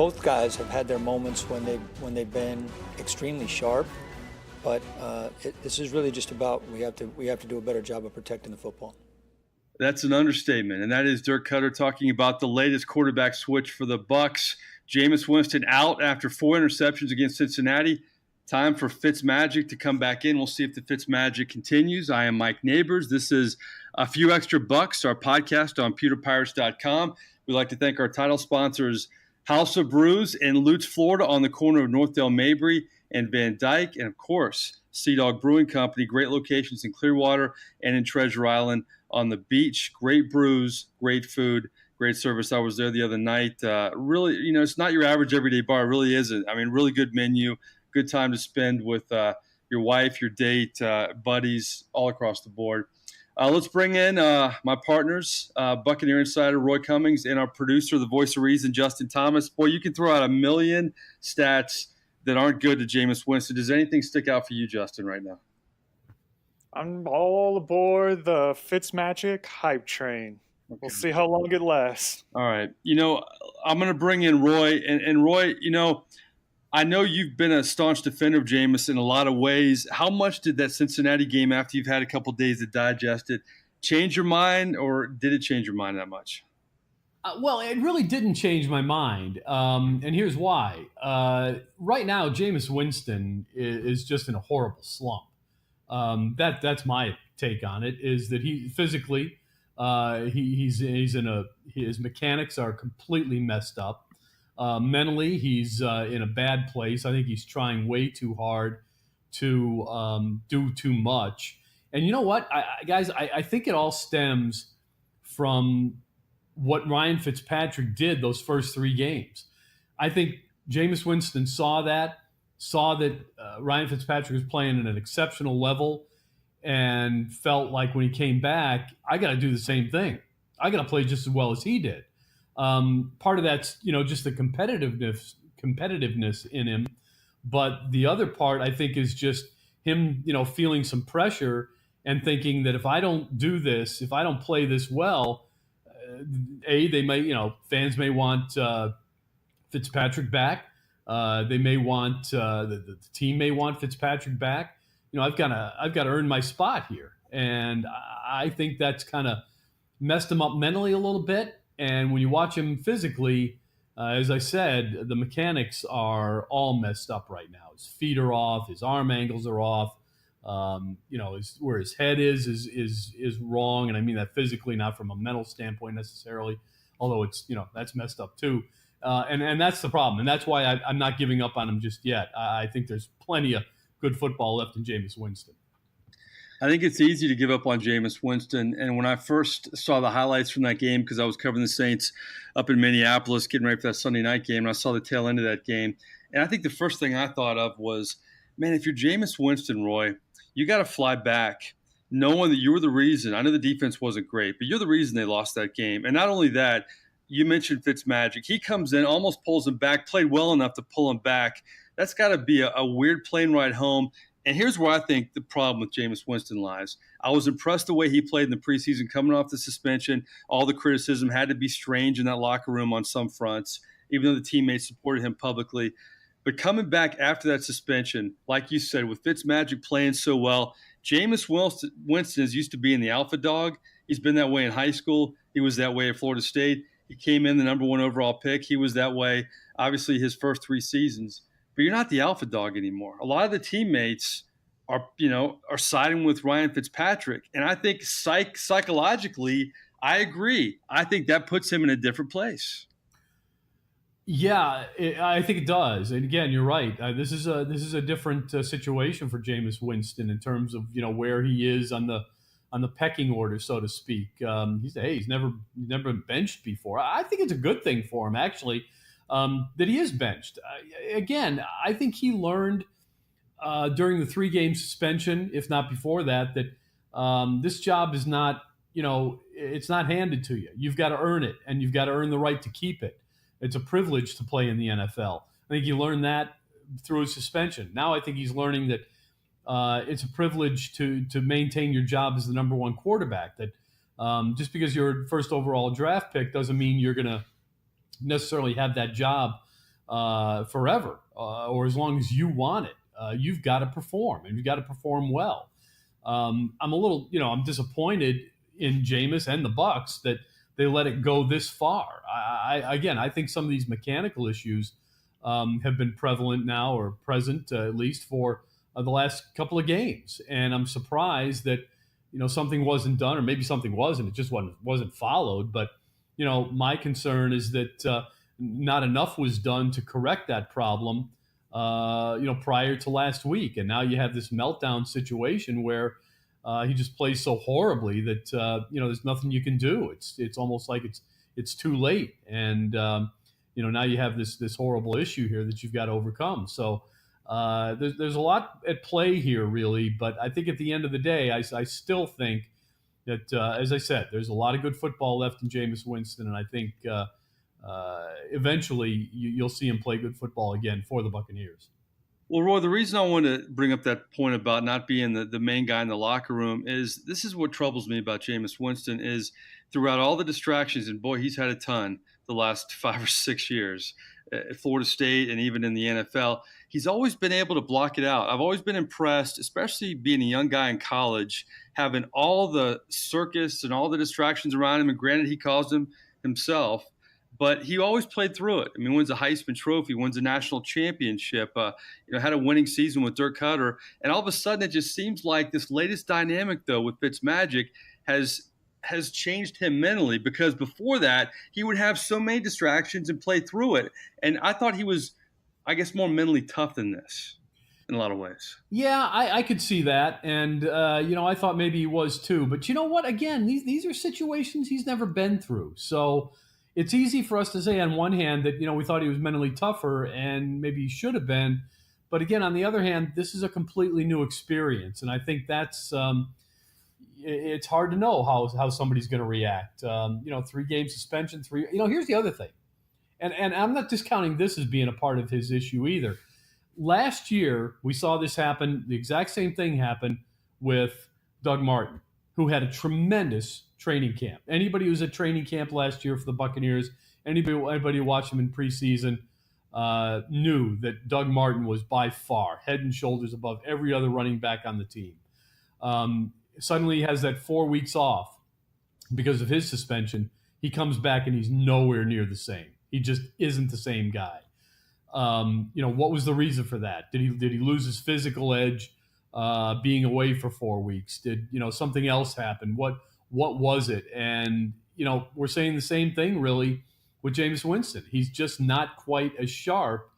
both guys have had their moments when they've been extremely sharp, but this is really just about we have to do a better job of protecting the football. That's an understatement, and that is Dirk Cutter talking about the latest quarterback switch for the Bucs. Jameis Winston out after 4 interceptions against Cincinnati. Time for Fitz Magic to come back in. We'll see if the Fitz Magic continues. I am Mike Nabors. This is A Few Extra Bucs, our podcast on pewterpirates.com. We'd like to thank our title sponsors, House of Brews in Lutz, Florida, on the corner of Northdale Mabry and Van Dyke. And, of course, Sea Dog Brewing Company, great locations in Clearwater and in Treasure Island on the beach. Great brews, great food, great service. I was there the other night. Really, it's not your average everyday bar. It really isn't. I mean, really good menu, good time to spend with your wife, your date, buddies, all across the board. Let's bring in my partners, Buccaneer Insider Roy Cummings, and our producer, the voice of reason, Justin Thomas. Boy, you can throw out a million stats that aren't good to Jameis Winston. Does anything stick out for you, Justin, right now? I'm all aboard the Fitz Magic hype train. Okay. We'll see how long it lasts. All right. I'm going to bring in Roy. And Roy, I know you've been a staunch defender of Jameis in a lot of ways. How much did that Cincinnati game, after you've had a couple of days to digest it, change your mind, or did it change your mind that much? Well, it really didn't change my mind, and here's why. Right now, Jameis Winston is just in a horrible slump. That's my take on it. Is that he physically, his mechanics are completely messed up. Mentally, he's in a bad place. I think he's trying way too hard to do too much. And you know what, guys? I think it all stems from what Ryan Fitzpatrick did those first 3 games. I think Jameis Winston saw that Ryan Fitzpatrick was playing at an exceptional level and felt like when he came back, I got to do the same thing. I got to play just as well as he did. Part of that's, just the competitiveness in him. But the other part, I think, is just him, feeling some pressure and thinking that if I don't do this, if I don't play this well, they may, fans may want Fitzpatrick back. They may want the team may want Fitzpatrick back. I've got to earn my spot here, and I think that's kind of messed him up mentally a little bit. And when you watch him physically, as I said, the mechanics are all messed up right now. His feet are off, his arm angles are off. Where his head is wrong, and I mean that physically, not from a mental standpoint necessarily. Although it's that's messed up too. And that's the problem, and that's why I'm not giving up on him just yet. I think there's plenty of good football left in Jameis Winston. I think it's easy to give up on Jameis Winston. And when I first saw the highlights from that game, because I was covering the Saints up in Minneapolis, getting ready for that Sunday night game, and I saw the tail end of that game, and I think the first thing I thought of was, man, if you're Jameis Winston, Roy, you got to fly back knowing that you were the reason. I know the defense wasn't great, but you're the reason they lost that game. And not only that, you mentioned Fitz Magic. He comes in, almost pulls him back, played well enough to pull him back. That's got to be a weird plane ride home. And here's where I think the problem with Jameis Winston lies. I was impressed the way he played in the preseason, coming off the suspension. All the criticism had to be strange in that locker room on some fronts, even though the teammates supported him publicly. But coming back after that suspension, like you said, with Fitz Magic playing so well, Jameis Winston is used to being the alpha dog. He's been that way in high school. He was that way at Florida State. He came in the number 1 overall pick. He was that way, obviously, his first 3 seasons. But you're not the alpha dog anymore. A lot of the teammates are siding with Ryan Fitzpatrick. And I think psychologically, I agree. I think that puts him in a different place. Yeah, I think it does. And again, you're right. This is a different situation for Jameis Winston in terms of where he is on the pecking order, so to speak. He's never been benched before. I think it's a good thing for him actually that he is benched. Again, I think he learned during the 3-game suspension, if not before that this job is not it's not handed to you. You've got to earn it, and you've got to earn the right to keep it. It's a privilege to play in the NFL. I think he learned that through his suspension. Now I think he's learning that it's a privilege to maintain your job as the number 1 quarterback. That just because you're first overall draft pick doesn't mean you're going to necessarily have that job forever, or as long as you want it. You've got to perform, and you've got to perform well. I'm a little, I'm disappointed in Jameis and the Bucs that they let it go this far. I think some of these mechanical issues have been prevalent now, or present at least for the last couple of games, and I'm surprised that something wasn't done, or maybe something wasn't. It just wasn't followed. But my concern is that not enough was done to correct that problem. Prior to last week, and now you have this meltdown situation where he just plays so horribly that there's nothing you can do. It's almost like it's too late, and now you have this horrible issue here that you've got to overcome. So there's a lot at play here, really. But I think at the end of the day, I still think that, as I said, there's a lot of good football left in Jameis Winston, and I think eventually you'll see him play good football again for the Buccaneers. Well, Roy, the reason I want to bring up that point about not being the main guy in the locker room is this is what troubles me about Jameis Winston is throughout all the distractions, and boy, he's had a ton the last 5 or 6 years at Florida State and even in the NFL. He's always been able to block it out. I've always been impressed, especially being a young guy in college, having all the circus and all the distractions around him, and granted he caused them himself. But he always played through it. I mean, wins a Heisman Trophy, wins a national championship, had a winning season with Dirk Cutter. And all of a sudden, it just seems like this latest dynamic, though, with Fitz Magic has changed him mentally, because before that, he would have so many distractions and play through it. And I thought he was, I guess, more mentally tough than this in a lot of ways. Yeah, I could see that. And, I thought maybe he was too. But you know what? Again, these are situations he's never been through. So it's easy for us to say on one hand that, we thought he was mentally tougher and maybe he should have been. But again, on the other hand, this is a completely new experience. And I think that's it's hard to know how somebody's going to react. 3-game suspension, here's the other thing. And I'm not discounting this as being a part of his issue either. Last year, we saw this happen. The exact same thing happened with Doug Martin, who had a tremendous training camp. Anybody who was at training camp last year for the Buccaneers, anybody who watched him in preseason, knew that Doug Martin was by far head and shoulders above every other running back on the team. Suddenly he has that 4 weeks off because of his suspension. He comes back and he's nowhere near the same. He just isn't the same guy. What was the reason for that? Did he lose his physical edge being away for 4 weeks? Did something else happen? What was it? And we're saying the same thing really with Jameis Winston. He's just not quite as sharp.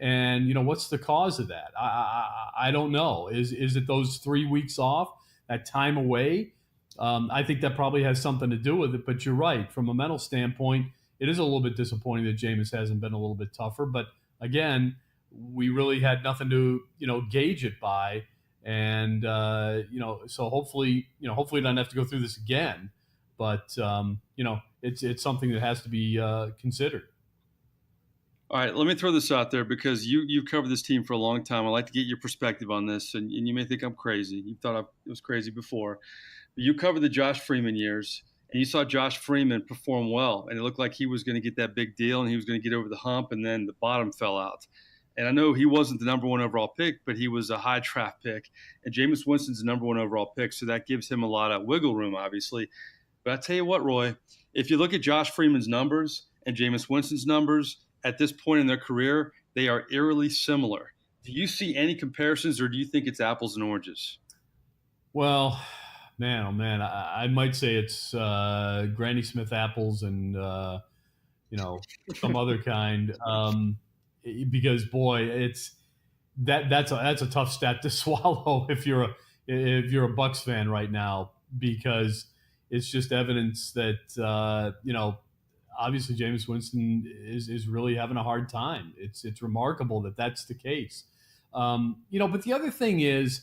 And what's the cause of that? I don't know. Is it those 3 weeks off, that time away? I think that probably has something to do with it. But you're right. From a mental standpoint, it is a little bit disappointing that Jameis hasn't been a little bit tougher. But again, we really had nothing to gauge it by. And so hopefully he doesn't have to go through this again. But it's something that has to be considered. All right, let me throw this out there because you've covered this team for a long time. I'd like to get your perspective on this, and you may think I'm crazy. You thought I was crazy before. But you covered the Josh Freeman years, and you saw Josh Freeman perform well, and it looked like he was going to get that big deal, and he was going to get over the hump, and then the bottom fell out. And I know he wasn't the number one overall pick, but he was a high draft pick. And Jameis Winston's the number one overall pick, so that gives him a lot of wiggle room, obviously. But I tell you what, Roy, if you look at Josh Freeman's numbers and Jameis Winston's numbers, at this point in their career, they are eerily similar. Do you see any comparisons, or do you think it's apples and oranges? Well, man, oh man, I might say it's Granny Smith apples and some other kind. Because boy, it's that's a tough stat to swallow if you're a Bucs fan right now, because it's just evidence that obviously Jameis Winston is really having a hard time. It's remarkable that that's the case. But the other thing is,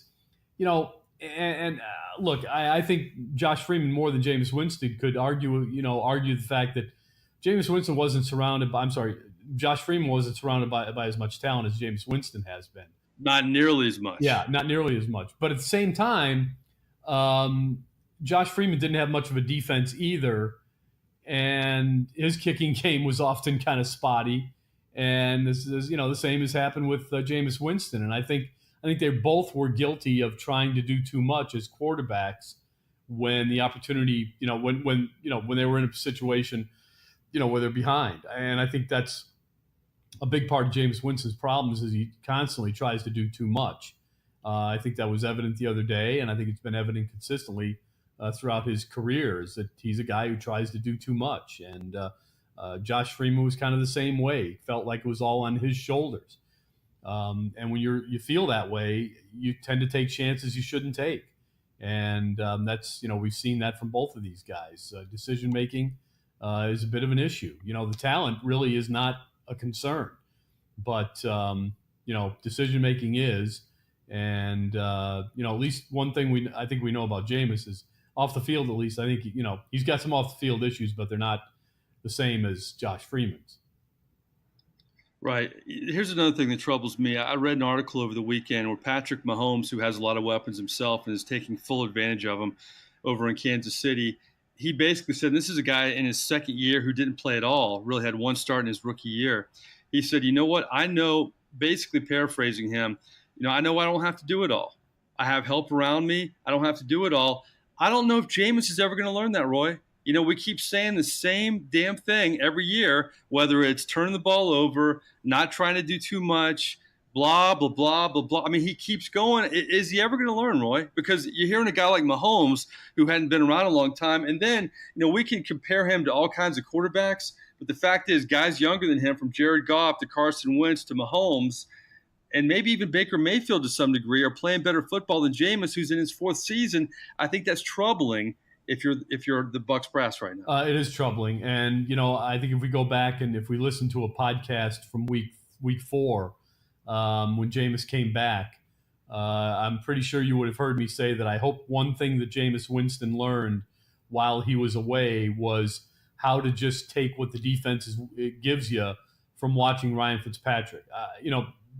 look, I think Josh Freeman more than Jameis Winston could argue the fact that Jameis Winston wasn't surrounded by. Josh Freeman wasn't surrounded by as much talent as Jameis Winston has been. Not nearly as much. Yeah, not nearly as much. But at the same time, Josh Freeman didn't have much of a defense either, and his kicking game was often kind of spotty. And this is, the same has happened with Jameis Winston. And I think they both were guilty of trying to do too much as quarterbacks when the opportunity, when they were in a situation, where they're behind. And I think that's a big part of Jameis Winston's problems is he constantly tries to do too much. I think that was evident the other day, and I think it's been evident consistently throughout his career is that he's a guy who tries to do too much. And Josh Freeman was kind of the same way. Felt like it was all on his shoulders. And when you feel that way, you tend to take chances you shouldn't take. And that's, we've seen that from both of these guys. Decision making is a bit of an issue. The talent really is not a concern, but decision making is. And at least one thing I think we know about Jameis is off the field. At least I think he's got some off the field issues, but they're not the same as Josh Freeman's. Right. Here's another thing that troubles me. I read an article over the weekend where Patrick Mahomes, who has a lot of weapons himself and is taking full advantage of them over in Kansas City, he basically said, this is a guy in his second year who didn't play at all, really had one start in his rookie year. He said, you know what? I know, basically paraphrasing him, I know I don't have to do it all. I have help around me. I don't have to do it all. I don't know if Jameis is ever going to learn that, Roy. We keep saying the same damn thing every year, whether it's turning the ball over, not trying to do too much, blah, blah, blah, blah, blah. I mean, he keeps going. Is he ever going to learn, Roy? Because you're hearing a guy like Mahomes who hadn't been around a long time. And then, we can compare him to all kinds of quarterbacks. But the fact is, guys younger than him, from Jared Goff to Carson Wentz to Mahomes, and maybe even Baker Mayfield to some degree, are playing better football than Jameis, who's in his fourth season. I think that's troubling if you're the Bucs brass right now. It is troubling. And, I think if we go back and if we listen to a podcast from week 4, when Jameis came back, I'm pretty sure you would have heard me say that I hope one thing that Jameis Winston learned while he was away was how to just take what the defense gives you from watching Ryan Fitzpatrick.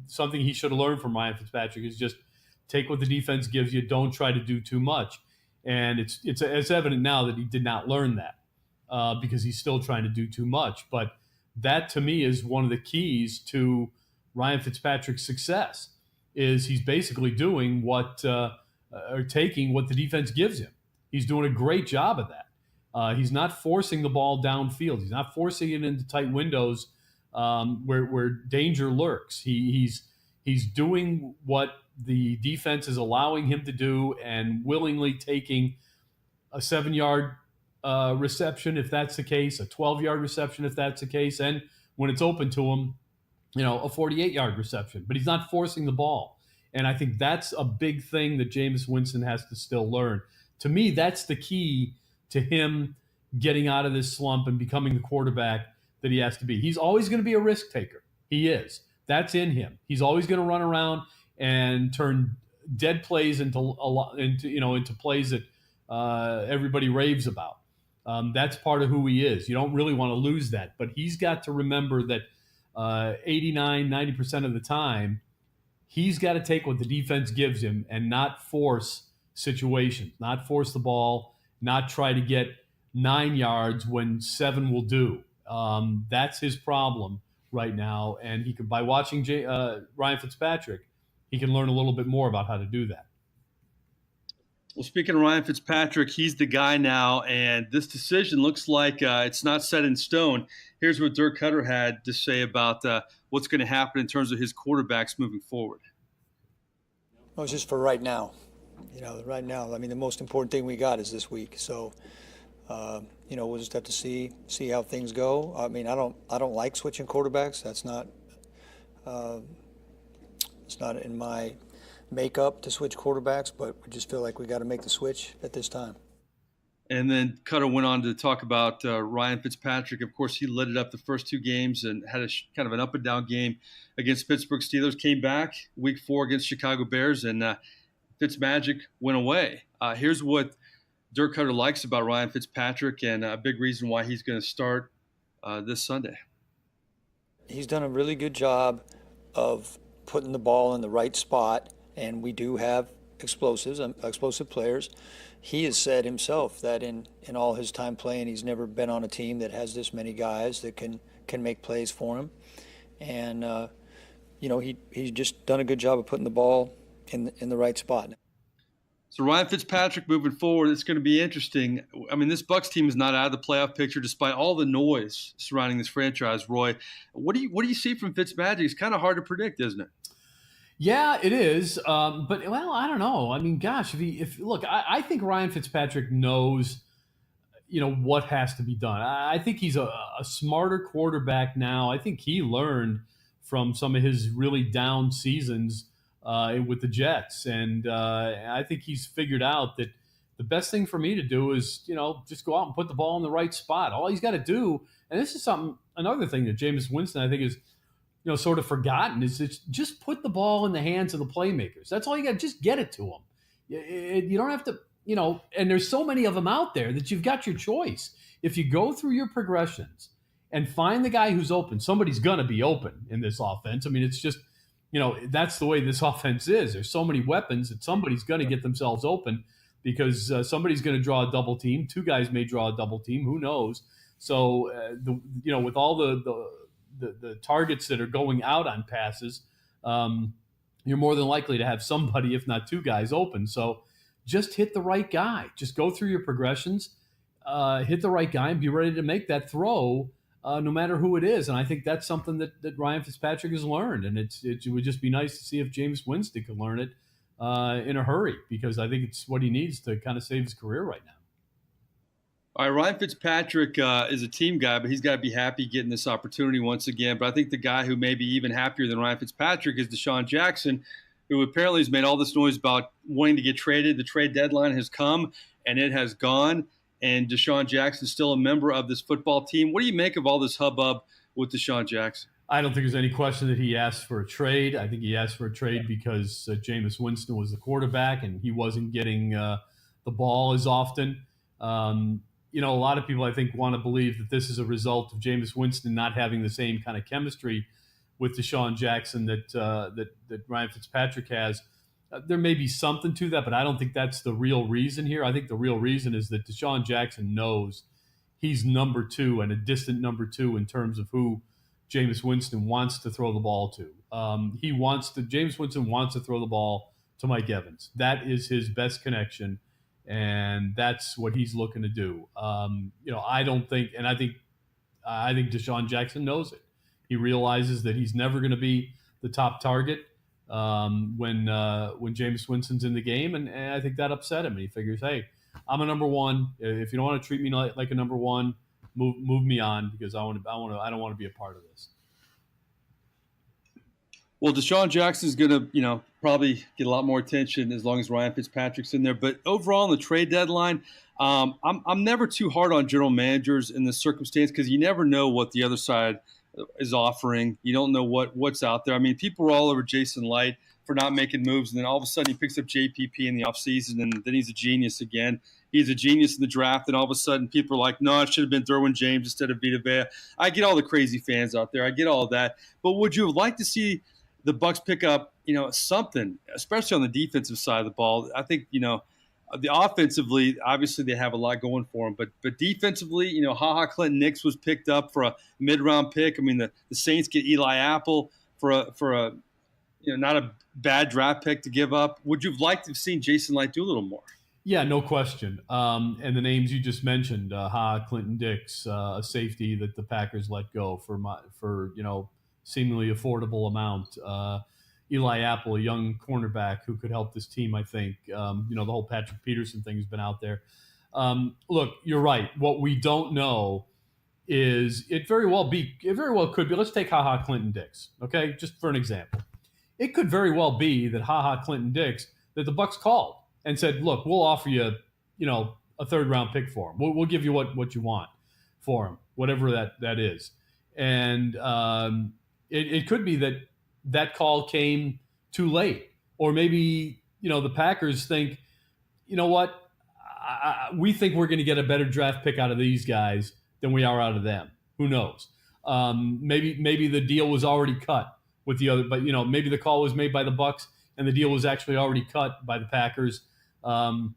Something he should have learned from Ryan Fitzpatrick is just take what the defense gives you. Don't try to do too much. And it's evident now that he did not learn that because he's still trying to do too much. But that, to me, is one of the keys to Ryan Fitzpatrick's success is he's basically doing or taking what the defense gives him. He's doing a great job of that. He's not forcing the ball downfield. He's not forcing it into tight windows where danger lurks. He's doing what the defense is allowing him to do and willingly taking a 7-yard reception if that's the case, a 12-yard reception if that's the case, and when it's open to him, a 48-yard reception. But he's not forcing the ball. And I think that's a big thing that Jameis Winston has to still learn. To me, that's the key to him getting out of this slump and becoming the quarterback that he has to be. He's always going to be a risk taker. He is. That's in him. He's always going to run around and turn dead plays into plays that everybody raves about. That's part of who he is. You don't really want to lose that, but he's got to remember that 89-90% of the time, he's got to take what the defense gives him and not force situations, not force the ball, not try to get 9 yards when 7 will do. That's his problem right now, and he could, by watching Ryan Fitzpatrick, he can learn a little bit more about how to do that. Well, speaking of Ryan Fitzpatrick, he's the guy now, and this decision looks like it's not set in stone. Here's what Dirk Cutter had to say about what's going to happen in terms of his quarterbacks moving forward. Well, it's just for right now. Right now, I mean, the most important thing we got is this week. So, we'll just have to see how things go. I mean, I don't like switching quarterbacks. That's not it's not in my makeup to switch quarterbacks, but we just feel like we got to make the switch at this time. And then Cutter went on to talk about Ryan Fitzpatrick. Of course, he lit it up the first 2 games and had a kind of an up and down game against Pittsburgh Steelers. Came back week 4 against Chicago Bears, and Fitz Magic went away. Here's what Dirk Cutter likes about Ryan Fitzpatrick and a big reason why he's going to start this Sunday. He's done a really good job of putting the ball in the right spot, and we do have explosive players. He has said himself that in all his time playing, he's never been on a team that has this many guys that can make plays for him. and he's just done a good job of putting the ball in the right spot. So Ryan Fitzpatrick moving forward, it's going to be interesting. I mean, this Bucs team is not out of the playoff picture despite all the noise surrounding this franchise. Roy, what do you see from FitzMagic? It's kind of hard to predict, isn't it? Yeah, it is. But I don't know. I mean, gosh, I think Ryan Fitzpatrick knows, what has to be done. I think he's a smarter quarterback now. I think he learned from some of his really down seasons with the Jets, and I think he's figured out that the best thing for me to do is, just go out and put the ball in the right spot. All he's got to do, and this is another thing that Jameis Winston I think is, sort of forgotten, is just put the ball in the hands of the playmakers. That's all you got. Just get it to them. You don't have to, and there's so many of them out there that you've got your choice. If you go through your progressions and find the guy who's open, somebody's going to be open in this offense. I mean, it's just, that's the way this offense is. There's so many weapons that somebody's going to get themselves open because somebody's going to draw a double team. Two guys may draw a double team. Who knows? So, with all the targets that are going out on passes, you're more than likely to have somebody, if not two guys, open. So just hit the right guy. Just go through your progressions, hit the right guy, and be ready to make that throw, no matter who it is. And I think that's something that Ryan Fitzpatrick has learned. And it would just be nice to see if Jameis Winston could learn it in a hurry, because I think it's what he needs to kind of save his career right now. All right, Ryan Fitzpatrick is a team guy, but he's got to be happy getting this opportunity once again. But I think the guy who may be even happier than Ryan Fitzpatrick is DeSean Jackson, who apparently has made all this noise about wanting to get traded. The trade deadline has come, and it has gone. And DeSean Jackson is still a member of this football team. What do you make of all this hubbub with DeSean Jackson? I don't think there's any question that he asked for a trade. I think he asked for a trade because Jameis Winston was the quarterback, and he wasn't getting the ball as often. A lot of people, I think, want to believe that this is a result of Jameis Winston not having the same kind of chemistry with DeSean Jackson that Ryan Fitzpatrick has. There may be something to that, but I don't think that's the real reason here. I think the real reason is that DeSean Jackson knows he's number two, and a distant number two in terms of who Jameis Winston wants to throw the ball to. Jameis Winston wants to throw the ball to Mike Evans. That is his best connection. And that's what he's looking to do. I think DeSean Jackson knows it. He realizes that he's never going to be the top target when Jameis Winston's in the game, and I think that upset him. And he figures, hey, I'm a number one. If you don't want to treat me like a number one, move me on, because I don't want to be a part of this. Well, DeSean Jackson is going to, probably get a lot more attention as long as Ryan Fitzpatrick's in there. But overall, in the trade deadline, I'm never too hard on general managers in this circumstance, because you never know what the other side is offering. You don't know what's out there. I mean, people were all over Jason Light for not making moves, and then all of a sudden he picks up JPP in the offseason, and then he's a genius again. He's a genius in the draft, and all of a sudden people are like, no, it should have been Derwin James instead of Vita Vea. I get all the crazy fans out there. I get all that. But would you have liked to see the Bucs pick up, something, especially on the defensive side of the ball? I think, the offensively, obviously they have a lot going for them, but defensively, Clinton Nix was picked up for a mid-round pick. I mean, the Saints get Eli Apple for a not a bad draft pick to give up. Would you have liked to have seen Jason Light do a little more? Yeah, no question. And the names you just mentioned, Clinton Dix, a safety that the Packers let go for seemingly affordable amount. Eli Apple, a young cornerback who could help this team, I think. The whole Patrick Peterson thing has been out there. Look, you're right. What we don't know is it very well could be. Let's take Clinton Dix, okay, just for an example. It could very well be that Clinton Dix, that the Bucs called and said, look, we'll offer you, a third-round pick for him. We'll give you what you want for him, whatever that is. And it could be that call came too late. Or maybe, the Packers think, you know what, we think we're going to get a better draft pick out of these guys than we are out of them. Who knows? Maybe the deal was already cut with the other, but, maybe the call was made by the Bucs and the deal was actually already cut by the Packers. And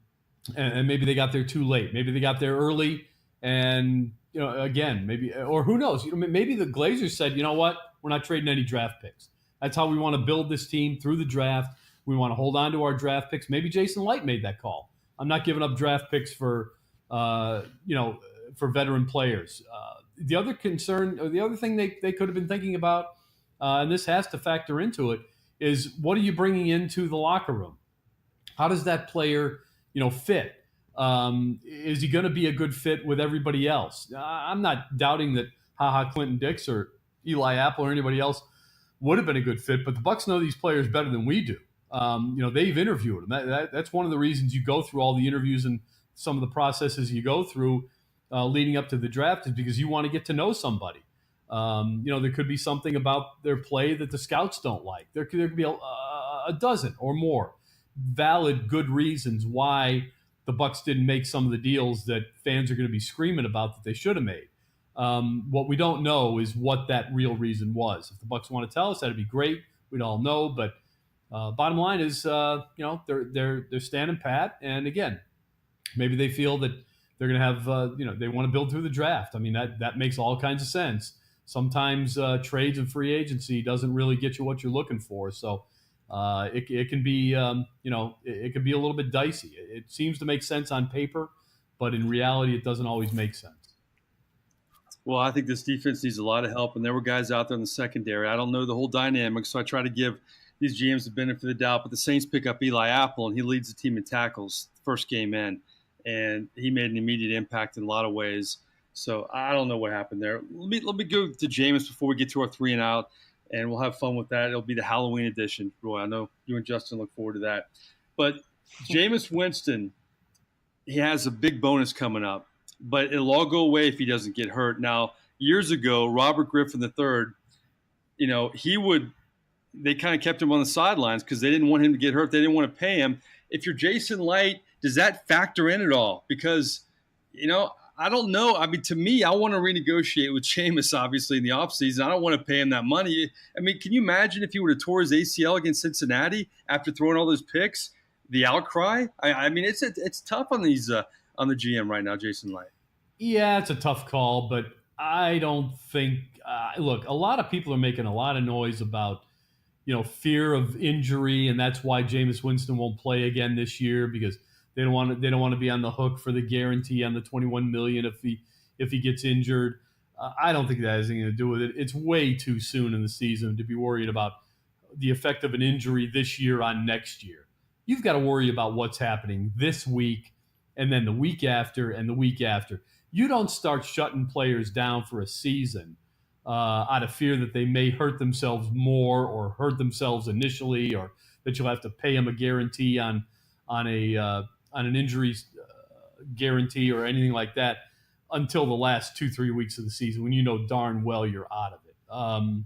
maybe they got there too late. Maybe they got there early and, again, maybe, or who knows? Maybe the Glazers said, you know what, we're not trading any draft picks. That's how we want to build this team through the draft. We want to hold on to our draft picks. Maybe Jason Light made that call. I'm not giving up draft picks for veteran players. The other concern, or the other thing they could have been thinking about, and this has to factor into it, is what are you bringing into the locker room? How does that player, fit? Is he going to be a good fit with everybody else? I'm not doubting that Clinton Dix or Eli Apple or anybody else would have been a good fit, but the Bucs know these players better than we do. They've interviewed them. That's one of the reasons you go through all the interviews and some of the processes you go through leading up to the draft, is because you want to get to know somebody. There could be something about their play that the scouts don't like. There could be a dozen or more valid, good reasons why the Bucs didn't make some of the deals that fans are going to be screaming about that they should have made. What we don't know is what that real reason was. If the Bucs want to tell us, that'd be great. We'd all know. But bottom line is, they're standing pat. And again, maybe they feel that they're going to have, they want to build through the draft. I mean, that makes all kinds of sense. Sometimes trades and free agency doesn't really get you what you're looking for. So it can be, it can be a little bit dicey. It seems to make sense on paper, but in reality, it doesn't always make sense. Well, I think this defense needs a lot of help, and there were guys out there in the secondary. I don't know the whole dynamic, so I try to give these GMs the benefit of the doubt. But the Saints pick up Eli Apple, and he leads the team in tackles first game in, and he made an immediate impact in a lot of ways. So I don't know what happened there. Let me go to Jameis before we get to our 3 and out, and we'll have fun with that. It'll be the Halloween edition, Roy. I know you and Justin look forward to that. But Jameis Winston, he has a big bonus coming up, but it'll all go away if he doesn't get hurt. Now, years ago, Robert Griffin III, they kind of kept him on the sidelines because they didn't want him to get hurt. They didn't want to pay him. If you're Jason Light, does that factor in at all? Because, I don't know. I mean, to me, I want to renegotiate with Jameis, obviously, in the offseason. I don't want to pay him that money. I mean, can you imagine if he would have tore his ACL against Cincinnati after throwing all those picks? The outcry? I mean, it's tough on these on the GM right now, Jason Light. Yeah, it's a tough call, but I don't think look, a lot of people are making a lot of noise about, fear of injury, and that's why Jameis Winston won't play again this year, because they don't want to be on the hook for the guarantee on the $21 million if he gets injured. I don't think that has anything to do with it. It's way too soon in the season to be worried about the effect of an injury this year on next year. You've got to worry about what's happening this week and then the week after and the week after. You don't start shutting players down for a season out of fear that they may hurt themselves more or hurt themselves initially, or that you'll have to pay them a guarantee on an injury guarantee or anything like that until the last 2-3 weeks of the season, when you know darn well you're out of it.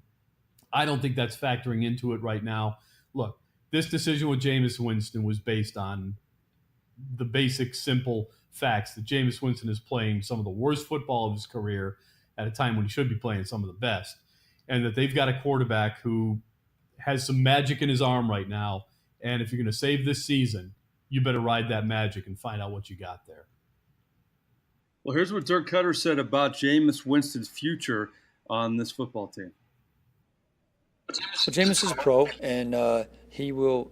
I don't think that's factoring into it right now. Look, this decision with Jameis Winston was based on the basic, simple facts that Jameis Winston is playing some of the worst football of his career at a time when he should be playing some of the best, and that they've got a quarterback who has some magic in his arm right now. And if you're going to save this season, you better ride that magic and find out what you got there. Well, here's what Dirk Cutter said about Jameis Winston's future on this football team. So Jameis is a pro, and he will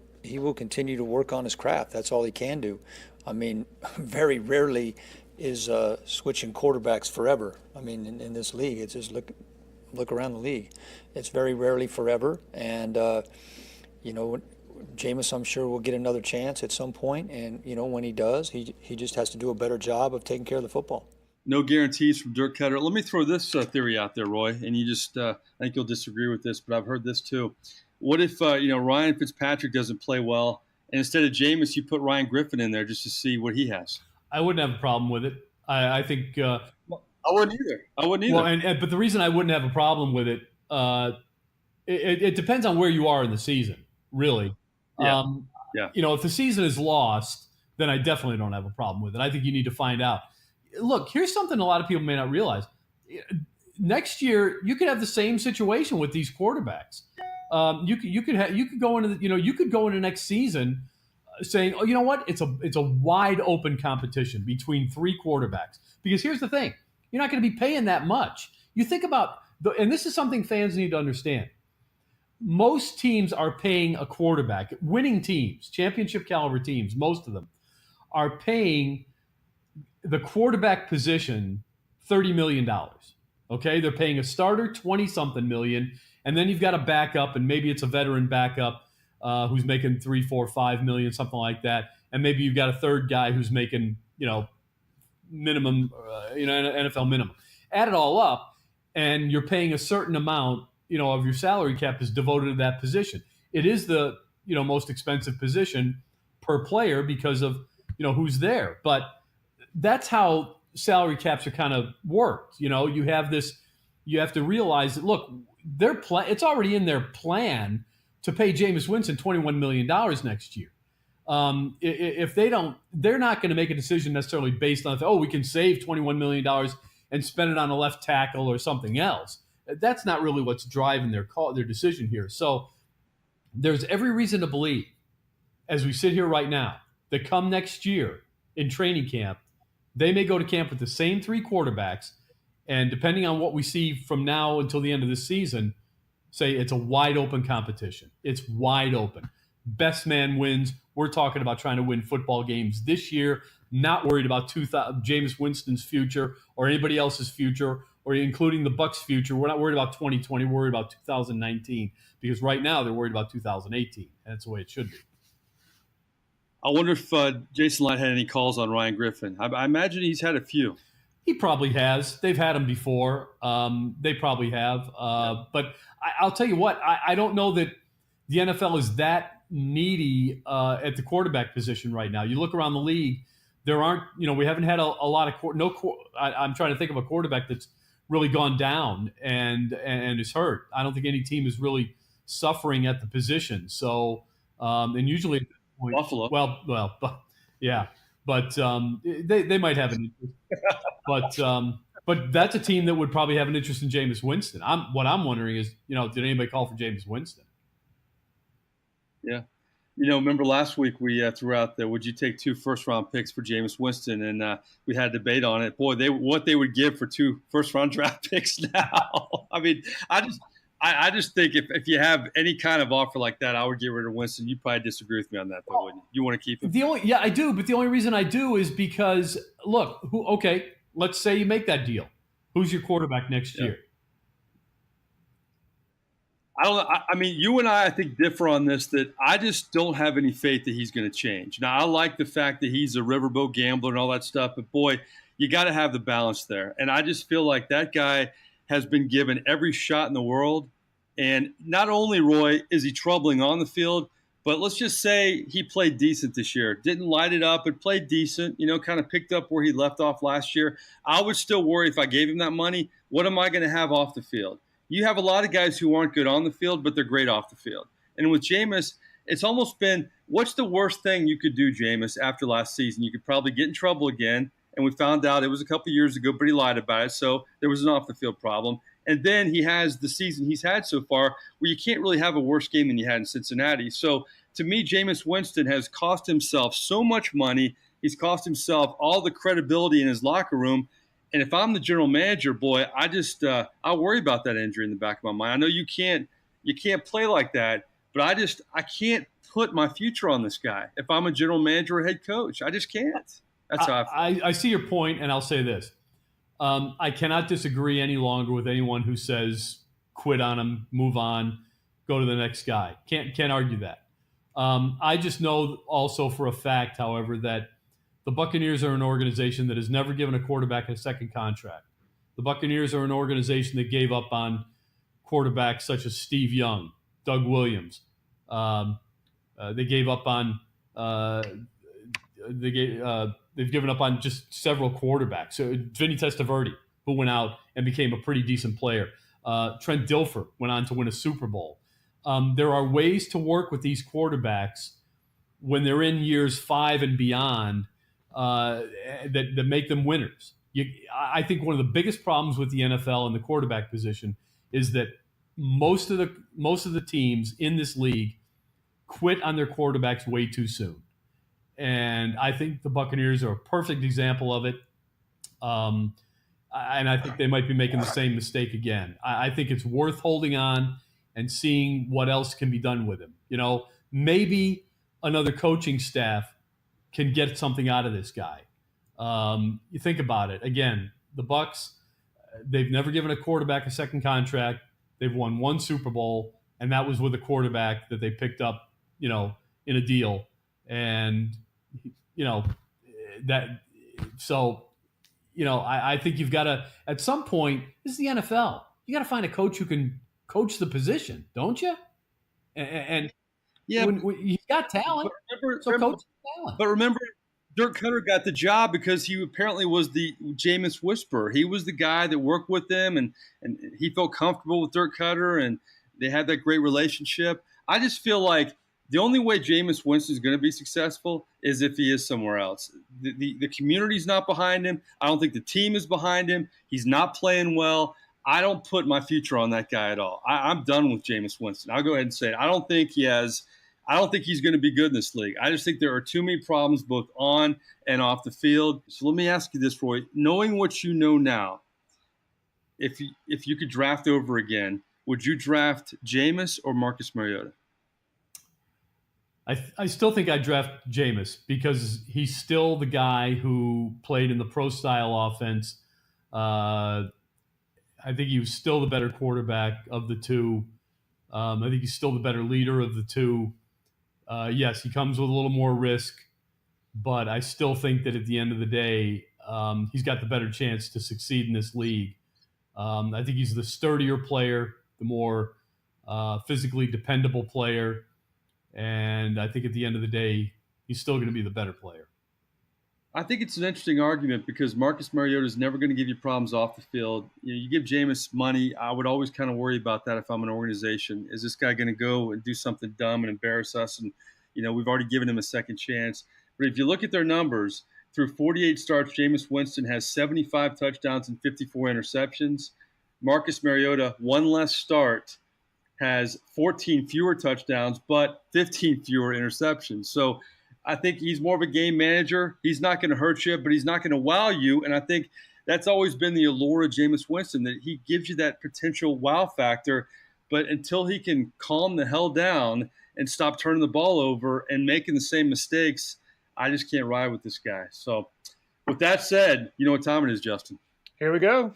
continue to work on his craft. That's all he can do. I mean, very rarely is switching quarterbacks forever. I mean, in this league, it's just look around the league. It's very rarely forever, and Jameis, I'm sure, will get another chance at some point, and when he does, he just has to do a better job of taking care of the football. No guarantees from Dirk Cutter. Let me throw this theory out there, Roy, and you just I think you'll disagree with this, but I've heard this too. What if Ryan Fitzpatrick doesn't play well, and instead of Jameis, you put Ryan Griffin in there just to see what he has? I wouldn't have a problem with it. I think I wouldn't either. Well, but the reason I wouldn't have a problem with it, it depends on where you are in the season, really. Yeah. If the season is lost, then I definitely don't have a problem with it. I think you need to find out. Look, here's something a lot of people may not realize. Next year, you could have the same situation with these quarterbacks. You could go into next season saying, oh, you know what? It's a wide open competition between 3 quarterbacks. Because here's the thing: you're not going to be paying that much. You think about And this is something fans need to understand. Most teams are paying a quarterback. Winning teams, championship caliber teams, most of them are paying the quarterback position $30 million. Okay, they're paying a starter 20-something million, and then you've got a backup, and maybe it's a veteran backup who's making 3, 4, 5 million, something like that, and maybe you've got a third guy who's making minimum, NFL minimum. Add it all up, and you're paying a certain amount, of your salary cap is devoted to that position. It is the most expensive position per player because of who's there, but that's how salary caps are kind of worked. You have this. You have to realize that look, it's already in their plan to pay Jameis Winston $21 million next year. If they don't, they're not going to make a decision necessarily based on we can save $21 million and spend it on a left tackle or something else. That's not really what's driving their decision here. So there's every reason to believe, as we sit here right now, that come next year in training camp, they may go to camp with the same 3 quarterbacks, and depending on what we see from now until the end of the season, say it's a wide open competition. It's wide open. Best man wins. We're talking about trying to win football games this year, not worried about Jameis Winston's future or anybody else's future, or including the Bucs' future. We're not worried about 2020. We're worried about 2019 because right now they're worried about 2018, and that's the way it should be. I wonder if Jason Light had any calls on Ryan Griffin. I imagine he's had a few. He probably has. They've had him before. They probably have. But I'll tell you what, I don't know that the NFL is that needy at the quarterback position right now. You look around the league, there aren't, we haven't had a lot of I'm trying to think of a quarterback that's really gone down and is hurt. I don't think any team is really suffering at the position. So, and usually at this point, Buffalo. Well, yeah, but they might have an interest. But that's a team that would probably have an interest in Jameis Winston. What I'm wondering is, did anybody call for Jameis Winston? Yeah. Remember last week we threw out the would you take 2 first-round picks for Jameis Winston, and we had a debate on it. Boy, what they would give for 2 first-round draft picks now. I mean, I just think if you have any kind of offer like that, I would get rid of Winston. You probably disagree with me on that, though, wouldn't you? You want to keep him? Yeah, I do. But the only reason I do is because, look, let's say you make that deal. Who's your quarterback next year? I don't know. I mean, you and I think, differ on this, that I just don't have any faith that he's going to change. Now, I like the fact that he's a riverboat gambler and all that stuff, but boy, you got to have the balance there. And I just feel like that guy has been given every shot in the world. And not only, Roy, is he troubling on the field, but let's just say he played decent this year. Didn't light it up, but played decent, kind of picked up where he left off last year. I would still worry if I gave him that money, what am I going to have off the field? You have a lot of guys who aren't good on the field, but they're great off the field. And with Jameis, it's almost been, what's the worst thing you could do, Jameis, after last season? You could probably get in trouble again. And we found out it was a couple years ago, but he lied about it. So there was an off-the-field problem. And then he has the season he's had so far where you can't really have a worse game than you had in Cincinnati. So to me, Jameis Winston has cost himself so much money. He's cost himself all the credibility in his locker room. And if I'm the general manager, boy, I worry about that injury in the back of my mind. I know you can't play like that, but I can't put my future on this guy. If I'm a general manager or head coach, I just can't. That's how I feel. I see your point, and I'll say this. I cannot disagree any longer with anyone who says quit on him, move on, go to the next guy. Can't argue that. I just know also for a fact, however, that the Buccaneers are an organization that has never given a quarterback a second contract. The Buccaneers are an organization that gave up on quarterbacks such as Steve Young, Doug Williams. They gave up on they've given up on just several quarterbacks. So Vinny Testaverde, who went out and became a pretty decent player. Trent Dilfer went on to win a Super Bowl. There are ways to work with these quarterbacks when they're in years 5 and beyond that make them winners. I think one of the biggest problems with the NFL and the quarterback position is that most of the teams in this league quit on their quarterbacks way too soon. And I think the Buccaneers are a perfect example of it. And I think they might be making the same mistake again. I think it's worth holding on and seeing what else can be done with him. Maybe another coaching staff can get something out of this guy. You think about it. Again, the Bucs, they've never given a quarterback a second contract. They've won one Super Bowl, and that was with a quarterback that they picked up, in a deal. And, I think you've got to, at some point, this is the NFL. You got to find a coach who can coach the position, don't you? And when you've got talent, coach talent. But remember, Dirk Cutter got the job because he apparently was the Jameis whisperer. He was the guy that worked with them, and he felt comfortable with Dirk Cutter, and they had that great relationship. I just feel like the only way Jameis Winston is going to be successful is if he is somewhere else. The community's not behind him. I don't think the team is behind him. He's not playing well. I don't put my future on that guy at all. I'm done with Jameis Winston. I'll go ahead and say it. I don't think he's going to be good in this league. I just think there are too many problems both on and off the field. So let me ask you this, Roy. Knowing what you know now, if you could draft over again, would you draft Jameis or Marcus Mariota? I still think I'd draft Jameis because he's still the guy who played in the pro-style offense. I think he was still the better quarterback of the two. I think he's still the better leader of the two. Yes, he comes with a little more risk, but I still think that at the end of the day, he's got the better chance to succeed in this league. I think he's the sturdier player, the more physically dependable player, and I think at the end of the day, he's still going to be the better player. I think it's an interesting argument because Marcus Mariota is never going to give you problems off the field. You give Jameis money. I would always kind of worry about that if I'm an organization. Is this guy going to go and do something dumb and embarrass us? And, we've already given him a second chance. But if you look at their numbers, through 48 starts, Jameis Winston has 75 touchdowns and 54 interceptions. Marcus Mariota, one less start, has 14 fewer touchdowns, but 15 fewer interceptions. So I think he's more of a game manager. He's not going to hurt you, but he's not going to wow you. And I think that's always been the allure of Jameis Winston, that he gives you that potential wow factor. But until he can calm the hell down and stop turning the ball over and making the same mistakes, I just can't ride with this guy. So with that said, you know what time it is, Justin? Here we go.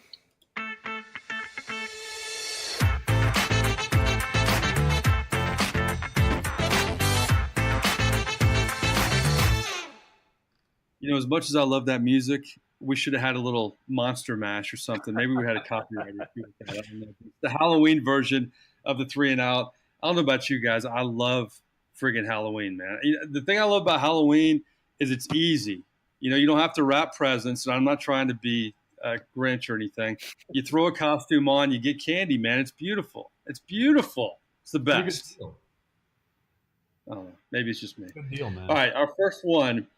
As much as I love that music, we should have had a little Monster Mash or something. Maybe we had a copyright issue with that. I don't know. The Halloween version of the 3 and Out. I don't know about you guys. I love friggin' Halloween, man. The thing I love about Halloween is it's easy. You don't have to wrap presents, and I'm not trying to be a Grinch or anything. You throw a costume on, you get candy, man. It's beautiful. It's beautiful. It's the best. I don't know. Maybe it's just me. Good deal, man. All right, our first one.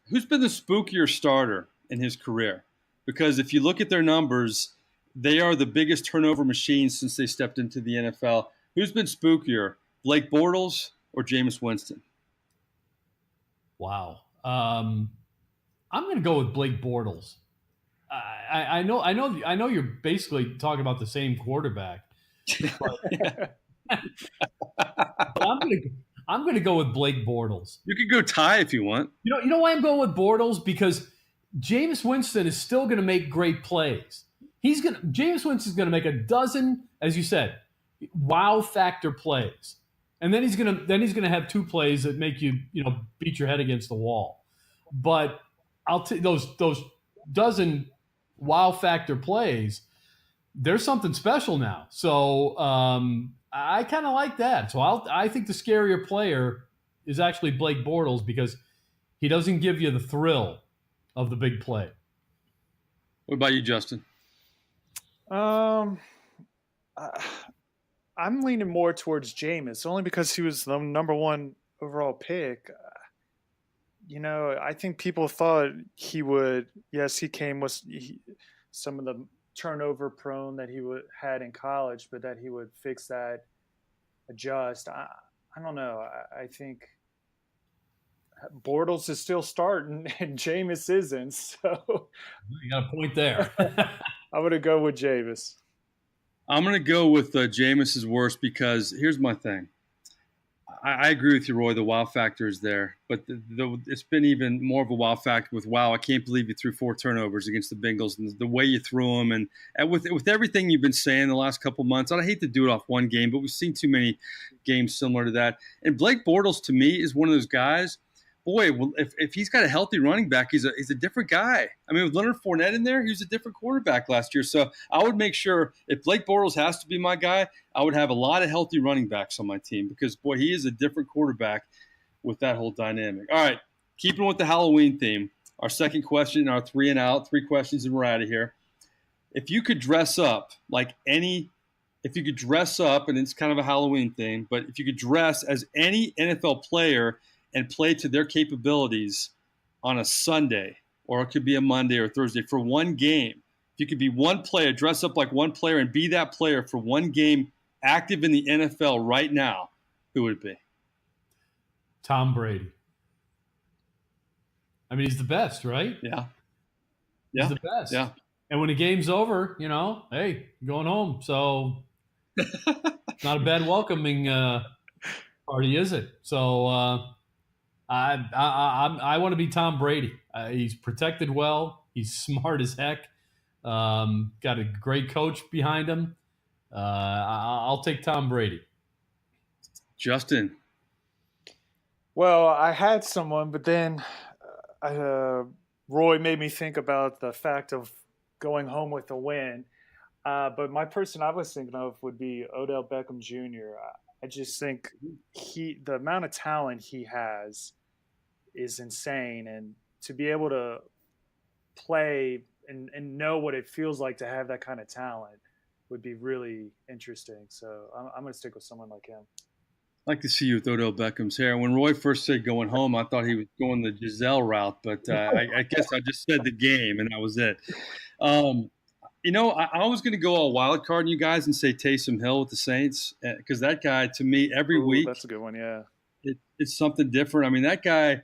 Who's been the spookier starter in his career? Because if you look at their numbers, they are the biggest turnover machine since they stepped into the NFL. Who's been spookier, Blake Bortles or Jameis Winston? Wow. I'm going to go with Blake Bortles. I know you're basically talking about the same quarterback. But I'm going to go with Blake Bortles. You could go tie if you want. You know why I'm going with Bortles? Because Jameis Winston is still going to make great plays. Jameis Winston's going to make a dozen, as you said, wow factor plays, and then he's going to have 2 plays that make you beat your head against the wall. But I'll take those dozen wow factor plays. There's something special now. So I kind of like that. So I think the scarier player is actually Blake Bortles because he doesn't give you the thrill of the big play. What about you, Justin? I'm leaning more towards Jameis, only because he was the number 1 overall pick. I think people thought he would. Yes, he came with some of the turnover prone that he had in college, but that he would fix that, adjust. I don't know. I think Bortles is still starting and Jameis isn't, so You got a point there. I'm going to go with Jameis. I'm going to go with Jameis's worst because here's my thing. I agree with you, Roy. The wow factor is there, but it's been even more of a wow factor with wow. I can't believe you threw 4 turnovers against the Bengals and the way you threw them, and with everything you've been saying the last couple of months. I hate to do it off one game, but we've seen too many games similar to that. And Blake Bortles, to me, is one of those guys. Boy, well, if he's got a healthy running back, he's a different guy. I mean, with Leonard Fournette in there, he was a different quarterback last year. So I would make sure if Blake Bortles has to be my guy, I would have a lot of healthy running backs on my team because, boy, he is a different quarterback with that whole dynamic. All right, keeping with the Halloween theme, our second question, our 3 and out, 3 questions, and we're out of here. If you could dress up and it's kind of a Halloween thing, but if you could dress as any NFL player and play to their capabilities on a Sunday, or it could be a Monday or Thursday for one game. If you could be one player, dress up like one player and be that player for one game active in the NFL right now, who would it be? Tom Brady. I mean, he's the best, right? Yeah. He's the best. Yeah. And when the game's over, hey, going home. So not a bad welcoming party, is it? So I want to be Tom Brady. He's protected well. He's smart as heck. Got a great coach behind him. I'll take Tom Brady. Justin. Well, I had someone, but then Roy made me think about the fact of going home with a win. But my person I was thinking of would be Odell Beckham Jr. I just think the amount of talent he has is insane, and to be able to play and know what it feels like to have that kind of talent would be really interesting. So I'm going to stick with someone like him. I'd like to see you with Odell Beckham's hair. When Roy first said going home, I thought he was going the Giselle route, but I guess I just said the game, and that was it. I was going to go all wild card you guys and say Taysom Hill with the Saints because that guy, to me, every week, that's a good one, yeah. It's something different. I mean, that guy,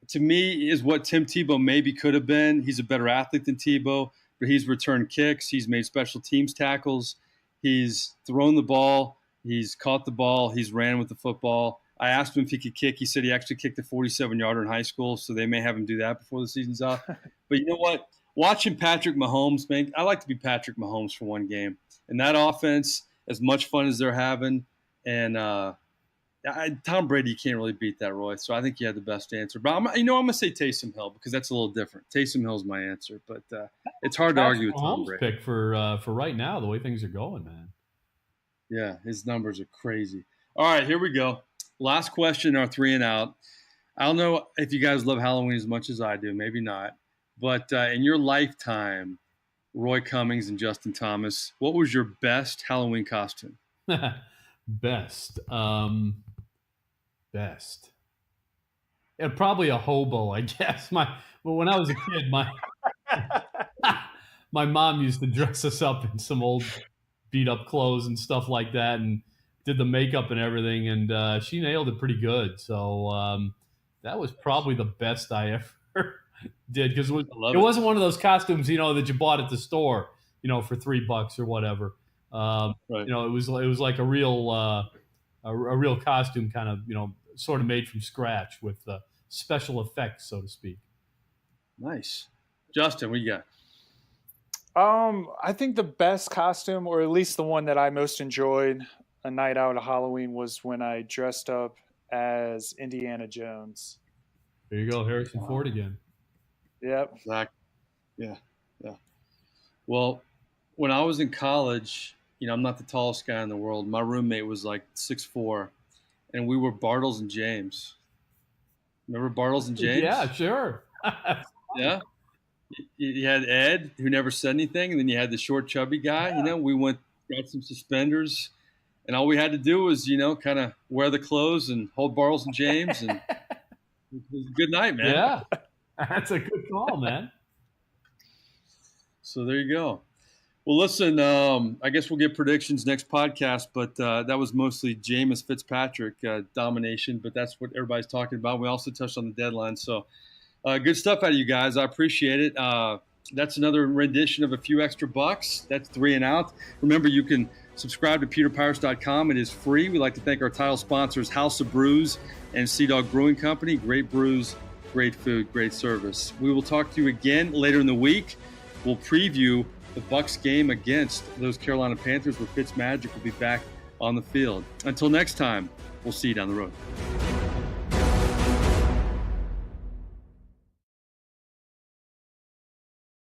to me, is what Tim Tebow maybe could have been. He's a better athlete than Tebow, but he's returned kicks. He's made special teams tackles. He's thrown the ball. He's caught the ball. He's ran with the football. I asked him if he could kick. He said he actually kicked a 47-yarder in high school, so they may have him do that before the season's out. But you know what? Watching Patrick Mahomes, man, I like to be Patrick Mahomes for one game. And that offense, as much fun as they're having, and Tom Brady, you can't really beat that, Roy. So I think you had the best answer. But I'm going to say Taysom Hill because that's a little different. Taysom Hill's my answer, but it's hard to argue with Tom Brady. Pick for right now, the way things are going, man. Yeah, his numbers are crazy. All right, here we go. Last question, our 3 and out. I don't know if you guys love Halloween as much as I do. Maybe not. But in your lifetime, Roy Cummings and Justin Thomas, what was your best Halloween costume? Best. Yeah, probably a hobo, I guess. But when I was a kid, my mom used to dress us up in some old beat up clothes and stuff like that, and did the makeup and everything, and she nailed it pretty good. So that was probably the best I ever did because it wasn't one of those costumes, that you bought at the store, for $3 or whatever. Right. It was like a real costume, kind of, sort of made from scratch with special effects, so to speak. Nice. Justin, what you got? I think the best costume, or at least the one that I most enjoyed a night out of Halloween, was when I dressed up as Indiana Jones. There you go, Harrison Ford again. Yep. Exactly. Yeah. Well, when I was in college, I'm not the tallest guy in the world. My roommate was like 6'4", and we were Bartles and James. Remember Bartles and James? Yeah, sure. Yeah. You had Ed, who never said anything, and then you had the short, chubby guy. Yeah. We got some suspenders, and all we had to do was, kind of wear the clothes and hold Bartles and James, and it was a good night, man. Yeah, that's a good call, man. So there you go. Well, listen, I guess we'll get predictions next podcast, but that was mostly Jameis Fitzpatrick domination, but that's what everybody's talking about. We also touched on the deadline. So good stuff out of you guys. I appreciate it. That's another rendition of A Few Extra Bucs. That's 3 and Out. Remember, you can subscribe to pewterpirates.com. It is free. We'd like to thank our title sponsors, House of Brews and Sea Dog Brewing Company. Great brews, great food, great service. We will talk to you again later in the week. We'll preview the Bucs game against those Carolina Panthers, where Fitz Magic will be back on the field. Until next time, we'll see you down the road.